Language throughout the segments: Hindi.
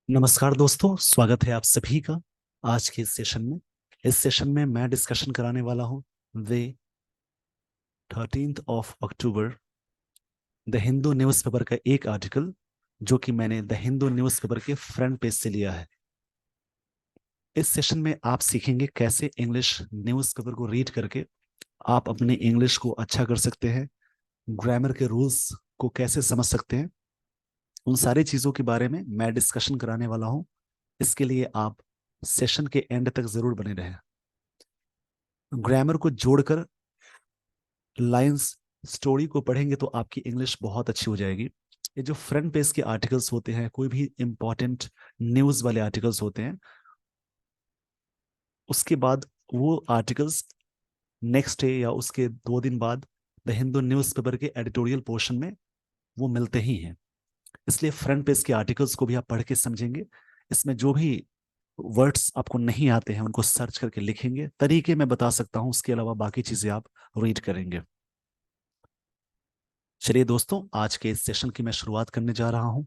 नमस्कार दोस्तों, स्वागत है आप सभी का आज के इस सेशन में। इस सेशन में मैं डिस्कशन कराने वाला हूं वे 13 अक्टूबर द हिंदू न्यूज़पेपर का एक आर्टिकल, जो कि मैंने द हिंदू न्यूज़पेपर के फ्रंट पेज से लिया है। इस सेशन में आप सीखेंगे कैसे इंग्लिश न्यूज़पेपर को रीड करके आप अपने इंग्लिश को अच्छा कर सकते हैं, ग्रामर के रूल्स को कैसे समझ सकते हैं। उन सारी चीज़ों के बारे में मैं डिस्कशन कराने वाला हूं। इसके लिए आप सेशन के एंड तक जरूर बने रहें। ग्रामर को जोड़कर लाइंस स्टोरी को पढ़ेंगे तो आपकी इंग्लिश बहुत अच्छी हो जाएगी। ये जो फ्रंट पेज के आर्टिकल्स होते हैं, कोई भी इंपॉर्टेंट न्यूज वाले आर्टिकल्स होते हैं, उसके बाद वो आर्टिकल्स नेक्स्ट डे या उसके 2 दिन बाद द हिंदू न्यूज़पेपर के एडिटोरियल पोर्शन में वो मिलते ही हैं। इसलिए फ्रंट पेज के आर्टिकल्स को भी आप पढ़ के समझेंगे। इसमें जो भी वर्ड्स आपको नहीं आते हैं उनको सर्च करके लिखेंगे। तरीके मैं बता सकता हूँ, उसके अलावा बाकी चीजें आप रीड करेंगे। चलिए दोस्तों, आज के इस सेशन की मैं शुरुआत करने जा रहा हूं।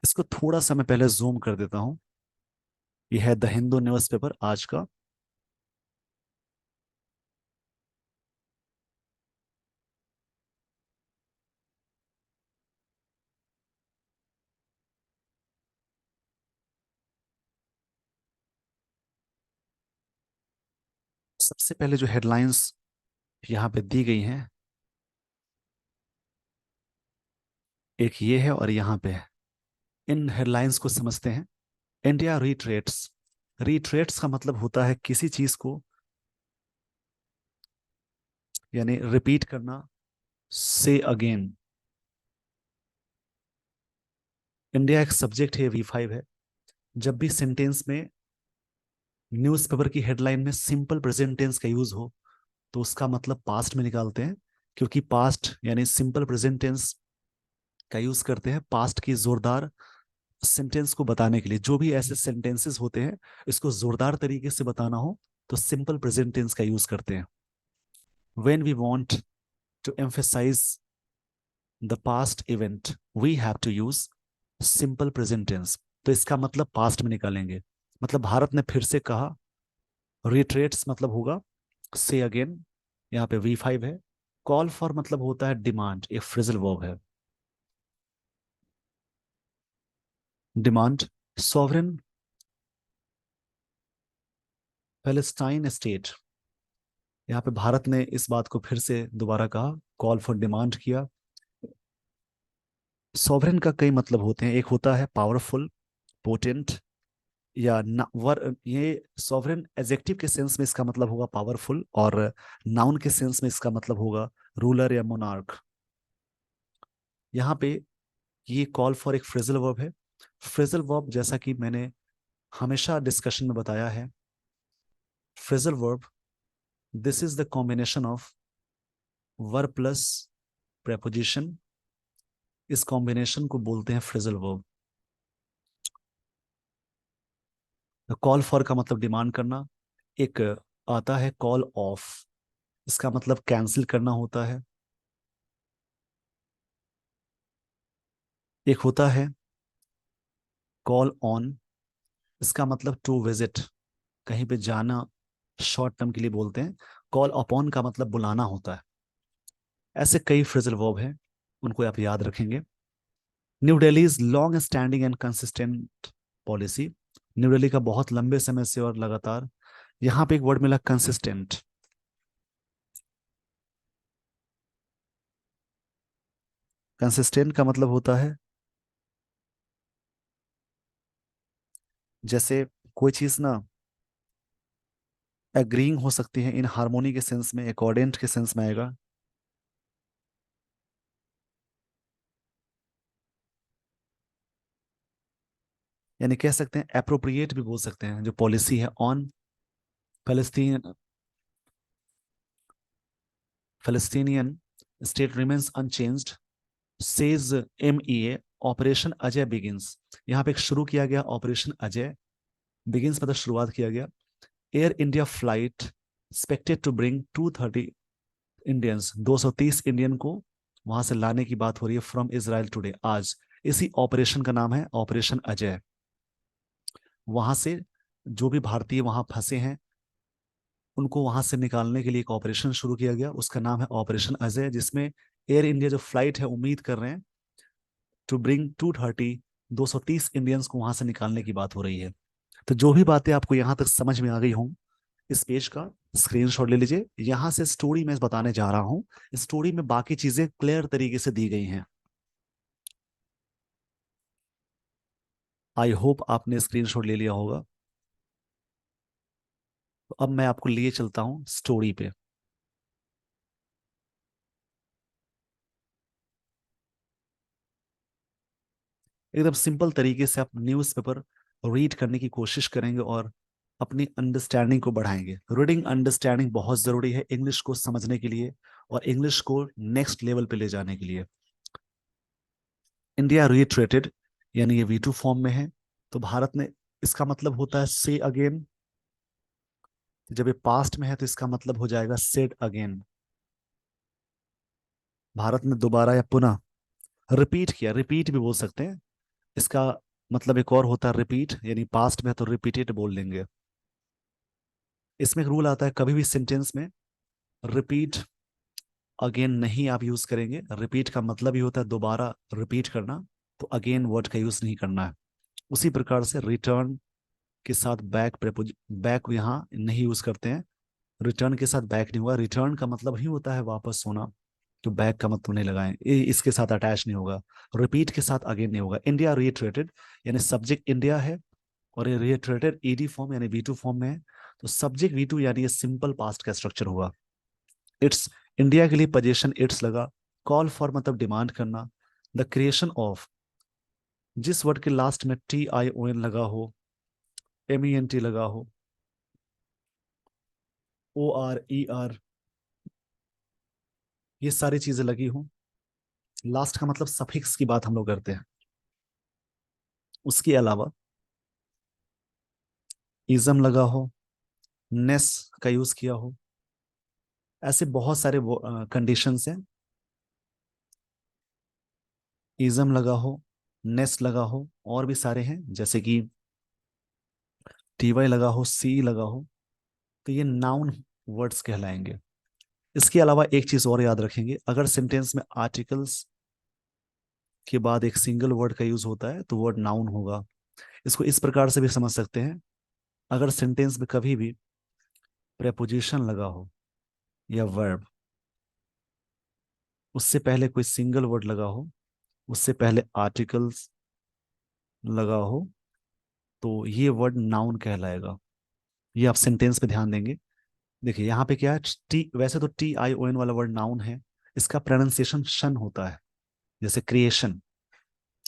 इसको थोड़ा सा मैं पहले जूम कर देता हूं। यह है द हिंदू न्यूज़पेपर आज का। सबसे पहले जो हेडलाइंस यहाँ पे दी गई हैं, एक ये है और यहाँ पे है। इन हेडलाइंस को समझते हैं। इंडिया रिट्रेट्स। रिट्रेट्स का मतलब होता है किसी चीज को, यानी रिपीट करना, से अगेन। इंडिया एक सब्जेक्ट है, V5 है। जब भी सेंटेंस में न्यूज़पेपर की हेडलाइन में सिंपल प्रेजेंट टेंस का यूज हो तो उसका मतलब पास्ट में निकालते हैं। क्योंकि पास्ट यानी सिंपल प्रेजेंट टेंस का यूज करते हैं पास्ट की जोरदार सेंटेंस को बताने के लिए। जो भी ऐसे सेंटेंसेस होते हैं, इसको जोरदार तरीके से बताना हो तो सिंपल प्रेजेंट टेंस का यूज करते हैं। When we want to emphasise the past event we have to use simple present tense. तो इसका मतलब पास्ट में निकालेंगे। मतलब भारत ने फिर से कहा। रिट्रेट्स मतलब होगा से अगेन। यहाँ पे V5 है। कॉल फॉर मतलब होता है डिमांड, एक फ्रेजल वर्ब है। डिमांड। Sovereign Palestine state. यहाँ पे भारत ने इस बात को फिर से दोबारा कहा, कॉल फॉर डिमांड किया। सॉवरेन का कई मतलब होते हैं। एक होता है पावरफुल, पोटेंट, या ये सॉवरेन एडजेक्टिव के सेंस में इसका मतलब होगा पावरफुल, और नाउन के सेंस में इसका मतलब होगा रूलर या मोनार्क। यहाँ पे ये कॉल फॉर एक फ्रेजल वर्ब है। फ्रेजल वर्ब, जैसा कि मैंने हमेशा डिस्कशन में बताया है, phrasal verb this is the combination of verb plus preposition. इस कॉम्बिनेशन को बोलते हैं फ्रेजल वर्ब। कॉल फॉर का मतलब डिमांड करना। एक आता है कॉल ऑफ, इसका मतलब कैंसिल करना होता है। एक होता है कॉल ऑन, इसका मतलब टू विजिट, कहीं पे जाना, शॉर्ट टर्म के लिए बोलते हैं। कॉल अपॉन का मतलब बुलाना होता है। ऐसे कई फ्रेजल वर्ब हैं, उनको आप याद रखेंगे। New Delhi is long standing and consistent policy. New Delhi का बहुत लंबे समय से और लगातार। यहाँ पे एक वर्ड मिला कंसिस्टेंट। कंसिस्टेंट का मतलब होता है जैसे कोई चीज ना एग्रीइंग हो सकती है इन हार्मोनी के सेंस में, अकॉर्डेंट के सेंस में आएगा। यानी कह सकते हैं अप्रोप्रिएट भी बोल सकते हैं। जो पॉलिसी है on Palestine, Palestinian state remains unchanged, says MEA, operation Ajay begins. यहाँ पे एक शुरू किया गया ऑपरेशन अजय, बिगिंस मतलब शुरुआत किया गया। Air India flight expected to bring 230 Indians, 230 Indian को वहां से लाने की बात हो रही है, फ्रॉम इजराइल टुडे, आज। इसी ऑपरेशन का नाम है ऑपरेशन अजय। वहां से जो भी भारतीय वहां फंसे हैं उनको वहां से निकालने के लिए एक ऑपरेशन शुरू किया गया, उसका नाम है ऑपरेशन अजय, जिसमें एयर इंडिया जो फ्लाइट है उम्मीद कर रहे हैं टू ब्रिंग 230 इंडियंस को वहां से निकालने की बात हो रही है। तो जो भी बातें आपको यहाँ तक समझ में आ गई हों, इस पेज का स्क्रीनशॉट ले लीजिए। यहाँ से स्टोरी मैं बताने जा रहा हूँ, स्टोरी में बाकी चीजें क्लियर तरीके से दी गई हैं। आई होप आपने स्क्रीनशॉट ले लिया होगा। तो अब मैं आपको लिए चलता हूँ स्टोरी पे। एकदम सिंपल तरीके से आप न्यूज़पेपर रीड करने की कोशिश करेंगे और अपनी अंडरस्टैंडिंग को बढ़ाएंगे। रीडिंग अंडरस्टैंडिंग बहुत जरूरी है इंग्लिश को समझने के लिए और इंग्लिश को नेक्स्ट लेवल पे ले जाने के लिए। इंडिया रीट्रेटेड, यानी ये V2 फॉर्म में है। तो भारत ने, इसका मतलब होता है से अगेन। जब ये पास्ट में है तो इसका मतलब हो जाएगा सेड अगेन। भारत ने दोबारा या पुनः रिपीट किया, रिपीट भी बोल सकते हैं। इसका मतलब एक और होता है रिपीट, यानी पास्ट में है तो रिपीटेड बोल देंगे। इसमें एक रूल आता है, कभी भी सेंटेंस में रिपीट अगेन नहीं आप यूज करेंगे। रिपीट का मतलब ही होता है दोबारा रिपीट करना, तो अगेन वर्ड का यूज नहीं करना है। उसी प्रकार से रिटर्न के साथ बैक, बैक यहाँ नहीं यूज करते हैं। रिटर्न के साथ बैक नहीं होगा, रिटर्न का मतलब ही होता है वापस होना, तो बैक का मतलब नहीं लगाएं, इसके साथ अटैच नहीं होगा। रिपीट के साथ अगेन नहीं होगा। इंडिया रिट्रेटेड, यानी सब्जेक्ट इंडिया है और ये रिट्रेटेड ईडी फॉर्म यानी V2 फॉर्म में है, तो सब्जेक्ट V2 यानी ये सिंपल पास्ट का स्ट्रक्चर होगा। इट्स, इंडिया के लिए पोजीशन इट्स लगा। कॉल फॉर मतलब डिमांड करना। द क्रिएशन ऑफ, जिस वर्ड के लास्ट में TION लगा हो, MENT लगा हो, ORER, ये सारी चीजें लगी हो। लास्ट का मतलब सफिक्स की बात हम लोग करते हैं। उसके अलावा इजम लगा हो, नेस का यूज किया हो, ऐसे बहुत सारे कंडीशंस हैं। इजम लगा हो, नेस लगा हो, और भी सारे हैं, जैसे कि TY लगा हो, C लगा हो, तो ये नाउन वर्ड्स कहलाएंगे। इसके अलावा एक चीज और याद रखेंगे, अगर सेंटेंस में आर्टिकल्स के बाद एक सिंगल वर्ड का यूज होता है तो वर्ड नाउन होगा। इसको इस प्रकार से भी समझ सकते हैं, अगर सेंटेंस में कभी भी प्रेपोजिशन लगा हो या वर्ब, उससे पहले कोई सिंगल वर्ड लगा हो, उससे पहले आर्टिकल्स लगा हो, तो ये वर्ड नाउन कहलाएगा। ये आप सेंटेंस पे ध्यान देंगे। देखिए यहाँ पे क्या है, टी, वैसे तो TION वाला वर्ड नाउन है, इसका प्रोनाउंसिएशन शन होता है, जैसे क्रिएशन,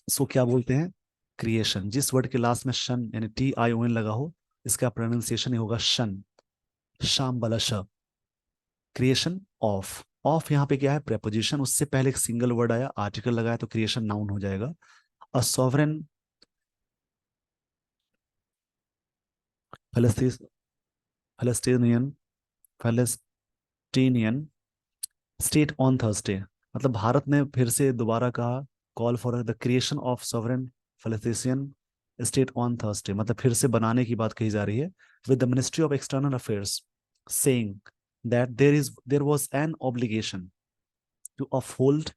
इसको क्या बोलते हैं, क्रिएशन। जिस वर्ड के लास्ट में शन यानी TION लगा हो, इसका प्रोनाउंसिएशन ही होगा शन, शाम वाला श। क्रिएशन ऑफ, ऑफ यहाँ पे क्या है, प्रेपोजिशन, उससे पहले एक सिंगल वर्ड आया, आर्टिकल लगाया, तो क्रिएशन नाउन हो जाएगा। A sovereign Palestinian Palestinian state on Thursday, मतलब भारत ने फिर से दोबारा कहा, call for the creation of sovereign Palestinian state on Thursday, मतलब फिर से बनाने की बात कही जा रही है। With the ministry of external affairs saying that there was an obligation to uphold.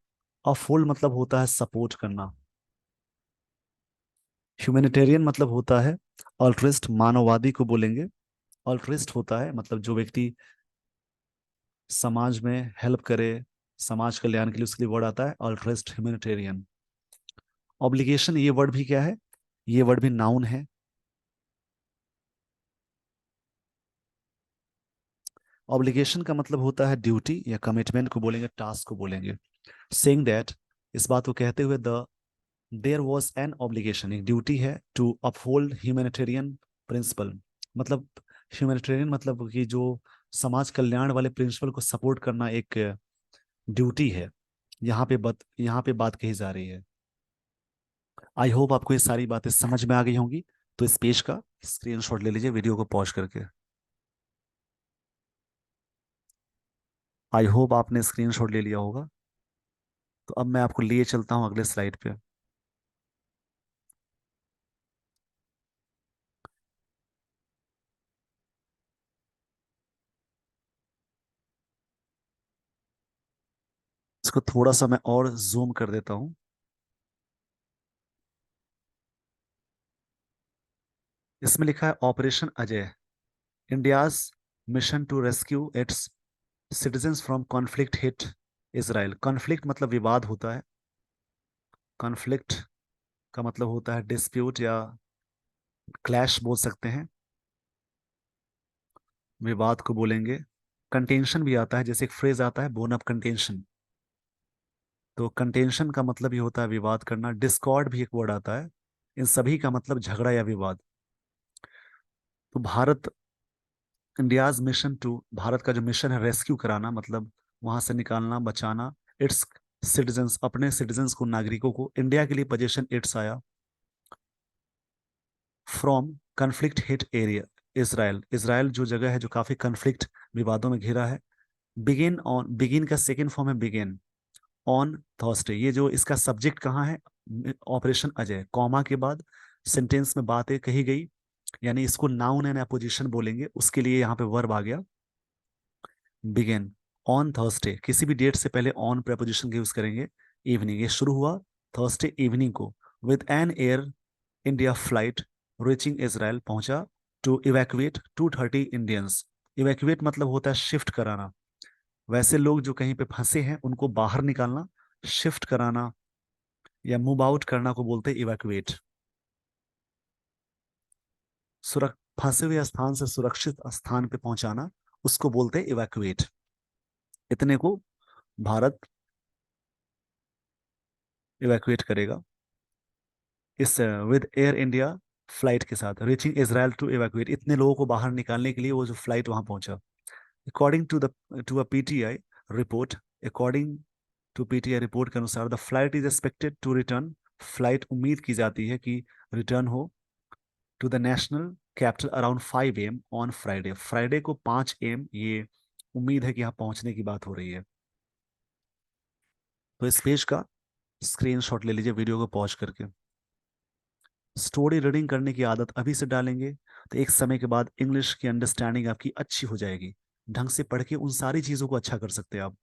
Uphold मतलब होता है सपोर्ट करना। ह्यूमैनिटेरियन मतलब होता है ऑल्ट्रिस्ट, मानववादी को बोलेंगे। ऑल्ट्रिस्ट होता है मतलब जो व्यक्ति समाज में हेल्प करे, समाज कल्याण के लिए, उसके लिए वर्ड आता है ऑल्ट्रिस्ट, ह्यूमैनिटेरियन। ऑब्लिगेशन, ये वर्ड भी क्या है, ये वर्ड भी नाउन है। ऑब्लिगेशन का मतलब होता है ड्यूटी या कमिटमेंट को बोलेंगे, टास्क को बोलेंगे। सेइंग दैट, इस बात को कहते हुए, the there was an obligation, एक ड्यूटी है, टू अपहोल्ड ह्यूमैनिटेरियन प्रिंसिपल, मतलब ह्यूमैनिटेरियन मतलब कि जो समाज कल्याण वाले प्रिंसिपल को सपोर्ट करना एक ड्यूटी है। यहाँ पे बात कही जा रही है। आई होप आपको ये सारी बातें समझ में आ गई होंगी। तो इस पेज का स्क्रीनशॉट ले लीजिए वीडियो को पॉज करके। आई होप आपने स्क्रीनशॉट ले लिया होगा। तो अब मैं आपको लिए चलता हूँ अगले स्लाइड पे। इसको थोड़ा सा मैं और जूम कर देता हूँ। इसमें लिखा है operation Ajay, India's mission to rescue its citizens from conflict hit Israel. Conflict मतलब विवाद होता है। कॉन्फ्लिक्ट का मतलब होता है डिस्प्यूट या क्लैश बोल सकते हैं, विवाद को बोलेंगे। कंटेंशन भी आता है, जैसे एक फ्रेज आता है बोन अप कंटेंशन। तो कंटेंशन का मतलब ये होता है विवाद करना। डिस्कॉर्ड भी एक वर्ड आता है। इन सभी का मतलब झगड़ा या विवाद। तो Bharat, India's mission to, Bharat का जो मिशन है रेस्क्यू कराना, मतलब वहां से निकालना, बचाना। इट्स सिटीजन्स, अपने सिटीजन्स को, नागरिकों को। इंडिया के लिए पोजीशन इट्स आया। From conflict hit area Israel, Israel जो जगह है जो काफी कन्फ्लिक्ट, विवादों में घिरा है। बिगिन ऑन, बिगिन का सेकेंड फॉर्म है बिगिन ऑन थर्सडे। ये जो इसका सब्जेक्ट कहाँ है, ऑपरेशन अजय, कॉमा के बाद सेंटेंस में बातें कही गई, यानी इसको नाउन एंड अपोजिशन बोलेंगे, उसके लिए यहाँ पे वर्ब आ गया बिगिन ऑन थर्सडे। किसी भी डेट से पहले ऑन प्रेपोजिशन का यूज करेंगे। इवनिंग, ये शुरू हुआ थर्सडे इवनिंग को। With an Air India flight reaching Israel, पहुंचा टू इवैक्यूएट 230 इंडियंस। इवैक्यूएट मतलब होता है शिफ्ट कराना। वैसे लोग जो कहीं पे फंसे हैं उनको बाहर निकालना, शिफ्ट कराना या मूव आउट करना को बोलते हैं इवैक्यूएट। सुरक फंसे हुए स्थान से सुरक्षित स्थान पे पहुंचाना, उसको बोलते हैं इवैक्यूएट। इतने को भारत इवैक्यूएट करेगा इस विद एयर इंडिया फ्लाइट के साथ। रीचिंग इसराइल टू इवैक्यूएट, इतने लोगों को बाहर निकालने के लिए वो जो फ्लाइट वहां पहुंचा। According to a PTI report, according to PTI report के अनुसार the flight is expected to return, flight उम्मीद की जाती है कि रिटर्न हो to the national capital around 5 AM on Friday. Friday को 5 AM, ये उम्मीद है कि यहाँ पहुंचने की बात हो रही है। तो इस पेज का स्क्रीनशॉट ले लीजिए वीडियो को पॉज करके। स्टोरी रीडिंग करने की आदत अभी से डालेंगे तो एक समय के बाद इंग्लिश की अंडरस्टैंडिंग आपकी अच्छी हो जाएगी। ढंग से पढ़ के उन सारी चीजों को अच्छा कर सकते हैं आप।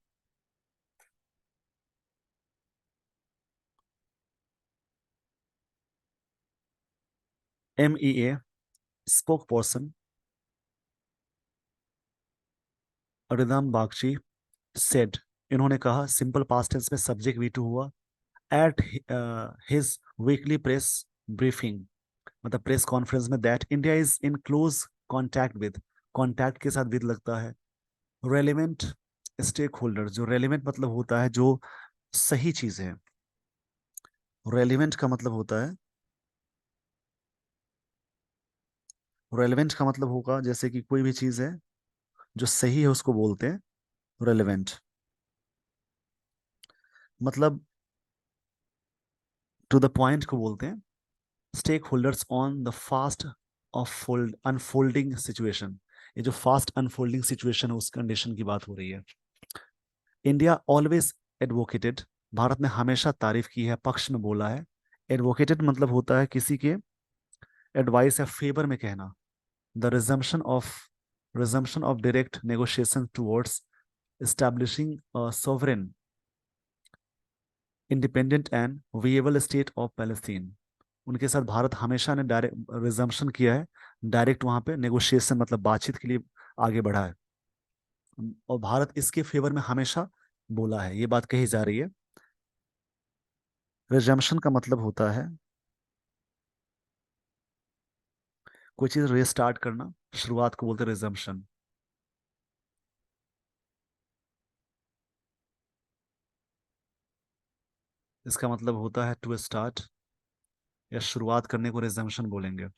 MEA spoke person rhythm Bagchi said, इन्होंने कहा, सिंपल पास्ट टेंस में सब्जेक्ट V2 हुआ। At his weekly press briefing, मतलब प्रेस कॉन्फ्रेंस में, that India is in close contact with, contact के साथ विद लगता है रेलिवेंट स्टेक होल्डर। जो रेलिवेंट मतलब होता है जो सही चीज है, रेलिवेंट का मतलब होता है, रेलिवेंट का मतलब होगा जैसे कि कोई भी चीज है जो सही है उसको बोलते हैं रेलिवेंट। मतलब टू द पॉइंट को बोलते हैं stakeholders on the fast of fold unfolding situation. ये जो फास्ट अनफोल्डिंग सिचुएशन है उस कंडीशन की बात हो रही है। इंडिया ऑलवेज एडवोकेटेड, भारत ने हमेशा तारीफ की है, पक्ष में बोला है। एडवोकेटेड मतलब होता है किसी के एडवाइस या फेवर में कहना। The resumption of direct negotiation towards establishing a sovereign independent and viable state of Palestine. उनके साथ भारत हमेशा ने डायरेक्ट रिजम्पशन किया है, डायरेक्ट वहां पे नेगोशिएशन मतलब बातचीत के लिए आगे बढ़ा है। और भारत इसके फेवर में हमेशा बोला है, ये बात कही जा रही है। रिजम्पशन का मतलब होता है कोई चीज रीस्टार्ट करना, शुरुआत को बोलते हैं रिजम्पशन। इसका मतलब होता है टू स्टार्ट, या शुरुआत करने को रिजम्पशन बोलेंगे।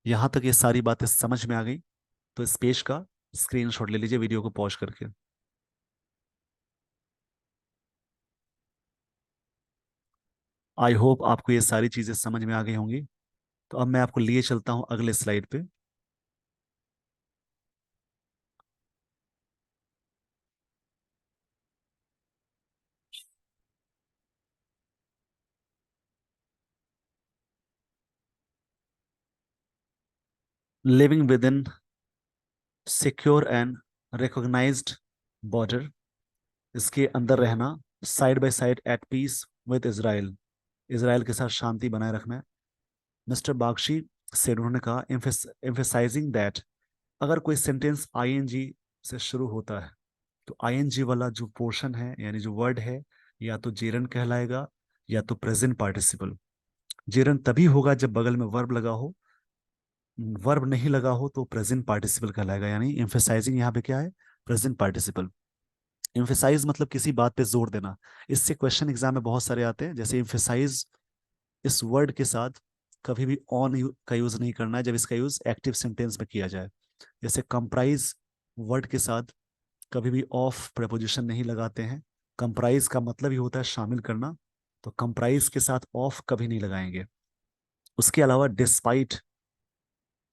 यहां तक ये सारी बातें समझ में आ गई तो इस पेज का स्क्रीनशॉट ले लीजिए वीडियो को पॉज करके। आई होप आपको ये सारी चीजें समझ में आ गई होंगी। तो अब मैं आपको लिए चलता हूं अगले स्लाइड पे। Living within secure and recognised border, इसके अंदर रहना, side by side at peace with Israel, Israel के साथ शांति बनाए रखना है। मिस्टर बागशी से उन्होंने कहा, एम्फेसाइजिंग दैट अगर कोई सेंटेंस आईएनजी से शुरू होता है तो आईएनजी वाला जो पोर्शन है यानी जो वर्ड है, या तो जेरन कहलाएगा या तो प्रेजेंट पार्टिसिपल। जेरन तभी होगा जब बगल में वर्ब लगा हो, वर्ब नहीं लगा हो तो प्रेजेंट पार्टिसिपल कहलाएगा। यानी एम्फेसाइजिंग यहाँ पे क्या है, प्रेजेंट पार्टिसिपल। एम्फेसाइज मतलब किसी बात पे जोर देना। इससे क्वेश्चन एग्जाम में बहुत सारे आते हैं। जैसे एम्फेसाइज, इस वर्ड के साथ कभी भी ऑन का यूज नहीं करना है जब इसका यूज एक्टिव सेंटेंस में किया जाए। जैसे कंप्राइज वर्ड के साथ कभी भी ऑफ प्रेपोजिशन नहीं लगाते हैं। कंप्राइज का मतलब ही होता है शामिल करना, तो कंप्राइज के साथ ऑफ कभी नहीं लगाएंगे। उसके अलावा डिस्पाइट,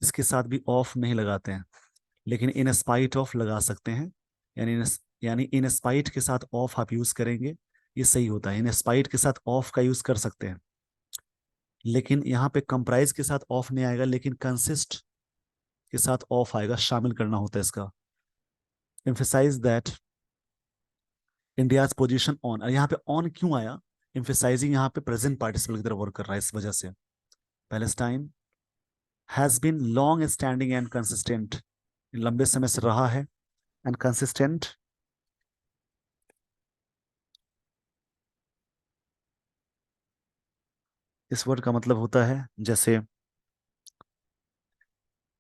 इसके साथ भी ऑफ नहीं लगाते हैं, लेकिन इन स्पाइट ऑफ लगा सकते हैं। यानी यानी इन स्पाइट के साथ ऑफ आप यूज करेंगे, ये सही होता है। इन स्पाइट के साथ ऑफ का यूज कर सकते हैं, लेकिन यहाँ पे कंप्राइज के साथ ऑफ नहीं आएगा, लेकिन कंसिस्ट के साथ ऑफ आएगा, शामिल करना होता है इसका। Emphasise that India's position on, और यहाँ पे ऑन क्यों आया, एम्फेसाइजिंग यहाँ पे प्रेजेंट पार्टिसिपल की तरह वर्क कर रहा है इस वजह से। Palestine has been long standing and consistent, लंबे समय से रहा है, एंड कंसिस्टेंट इस वर्ड का मतलब होता है जैसे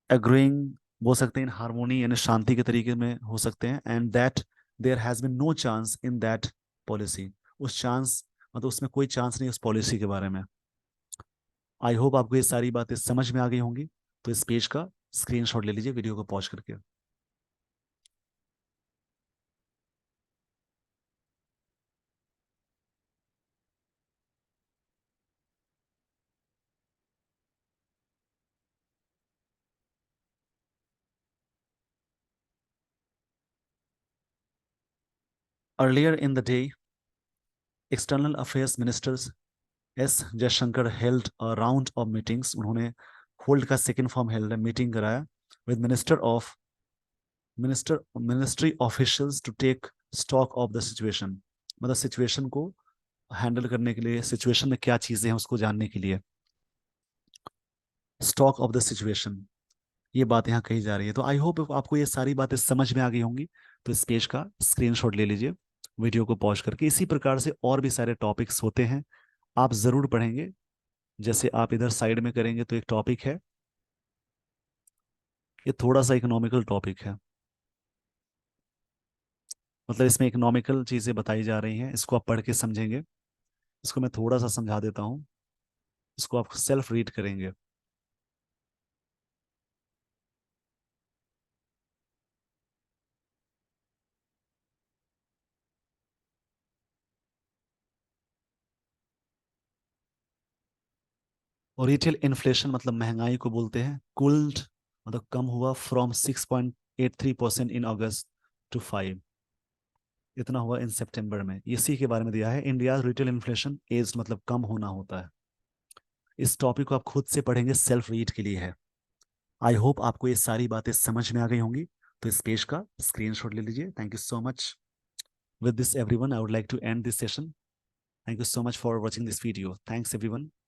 एग्रीइंग, बोल सकते हैं इन हारमोनी यानी शांति के तरीके में हो सकते हैं। And that there has been no chance in that policy, उस चांस मतलब उसमें कोई चांस नहीं उस पॉलिसी के बारे में। आई होप आपको ये सारी बातें समझ में आ गई होंगी। तो इस पेज का स्क्रीनशॉट ले लीजिए वीडियो को पॉज करके। Earlier in the day external affairs minister's S Jaishankar held a round of meetings, उन्होंने होल्ड का सेकेंड फॉर्म हेल्ड है, मीटिंग कराया with ministry officials to take stock of the situation, मतलब सिचुएशन को हैंडल करने के लिए, सिचुएशन में क्या चीजें हैं उसको जानने के लिए। स्टॉक ऑफ द सिचुएशन, ये बात यहाँ कही जा रही है। तो आई होप आपको ये सारी बातें समझ में आ गई होंगी। तो इस पेज का स्क्रीनशॉट ले लीजिए वीडियो को पॉज करके। इसी प्रकार से और भी सारे टॉपिक्स होते हैं, आप जरूर पढ़ेंगे। जैसे आप इधर साइड में करेंगे तो एक टॉपिक है, ये थोड़ा सा इकोनॉमिकल टॉपिक है, मतलब इसमें इकोनॉमिकल चीजें बताई जा रही हैं, इसको आप पढ़ के समझेंगे। इसको मैं थोड़ा सा समझा देता हूँ, इसको आप सेल्फ रीड करेंगे। और रिटेल इन्फ्लेशन मतलब महंगाई को बोलते हैं। कुल्ड मतलब कम हुआ, फ्रॉम 6.83% इन अगस्त टू 5, इतना हुआ इन सितंबर में। इसी के बारे में दिया है, इंडिया रिटेल इन्फ्लेशन एज मतलब कम होना होता है। इस टॉपिक को आप खुद से पढ़ेंगे, सेल्फ रीड के लिए है। आई होप आपको ये सारी बातें समझ में आ गई होंगी। तो इस पेज का स्क्रीनशॉट ले लीजिए। Thank you so much. With this everyone I would like to end this session. Thank you so much for watching this video. Thanks everyone.